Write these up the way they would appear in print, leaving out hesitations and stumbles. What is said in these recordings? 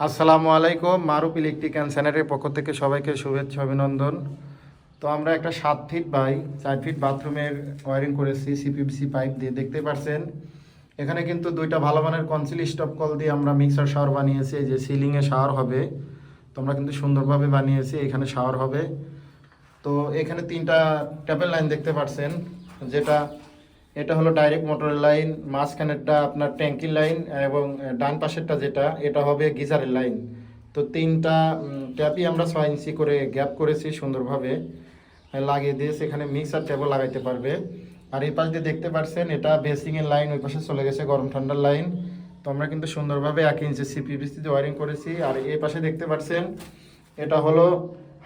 আসসালামু আলাইকুম, মারুফ electric and স্যানিটারির পক্ষ থেকে সবাইকে শুভেচ্ছা অভিনন্দন। তো আমরা একটা 7 ফিট বাই 4 ফিট বাথরুমের ওয়ারিং করেছি সিপিভিসি পাইপ দিয়ে, দেখতে পাচ্ছেন। এখানে কিন্তু দুইটা ভালো মানের কনসিল স্টপ কল দিয়ে আমরা মিক্সার শাওয়ার বানিয়েছি। এই যে সিলিংয়ে শাওয়ার হবে, তো আমরা কিন্তু সুন্দরভাবে বানিয়েছি। এখানে শাওয়ার হবে। তো এখানে 3টা ট্যাপের লাইন দেখতে পাচ্ছেন, যেটা এটা হলো ডাইরেক্ট মোটরের লাইন, মাঝখানেরটা আপনার ট্যাঙ্কির লাইন এবং ডান পাশেরটা যেটা এটা হবে গিজারের লাইন। তো 3টা ট্যাপই আমরা 6 ইঞ্চি করে গ্যাপ করেছি, সুন্দরভাবে লাগিয়ে দিয়েছি। এখানে মিক্সার ট্যাপও লাগাইতে পারবে। আর এই পাশ দিয়ে দেখতে পাচ্ছেন এটা বেসিংয়ের লাইন, ওই পাশে চলে গেছে গরম ঠান্ডার লাইন। তো আমরা কিন্তু সুন্দরভাবে 1 ইঞ্চি সিপিভিসি দিয়ে ওয়ারিং করেছি। আর এই পাশে দেখতে পাচ্ছেন এটা হলো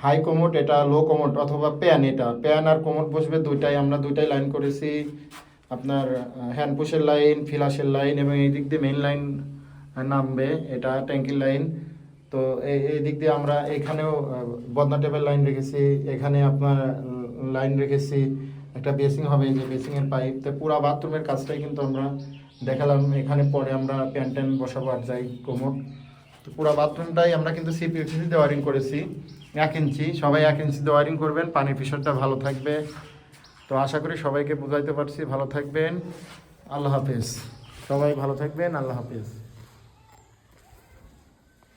হাই কোমোড, এটা লো কোমোড অথবা প্যান। এটা প্যান আর কোমোড বসবে দুইটাই, আমরা দুইটাই লাইন করেছি। আপনার হ্যান্ড পুশের লাইন, ফিলাসের লাইন এবং এই দিক দিয়ে মেইন লাইন নামবে, এটা ট্যাঙ্কির লাইন। তো এই দিক দিয়ে আমরা এখানেও বদনা টেপের লাইন রেখেছি, এখানে আপনার লাইন রেখেছি। একটা বেসিং হবে, এই যে বেসিংয়ের পাইপ। তো পুরো বাথরুমের কাজটাই কিন্তু আমরা দেখালাম। এখানে পরে আমরা প্যান ট্যান বসাবো আর যাই কোমোড। তো পুরো বাথরুমটাই আমরা কিন্তু সিপিভিসি দিয়ে ওয়ারিং করেছি 1 ইঞ্চি। সবাই 1 ইঞ্চি দিয়ে ওয়ারিং করবেন, পানির প্রেশারটা ভালো থাকবে। তো আশা করি সবাইকে বুঝাইতে পারছি। ভালো থাকবেন, আল্লাহ হাফেজ। সবাই ভালো থাকবেন, আল্লাহ হাফেজ।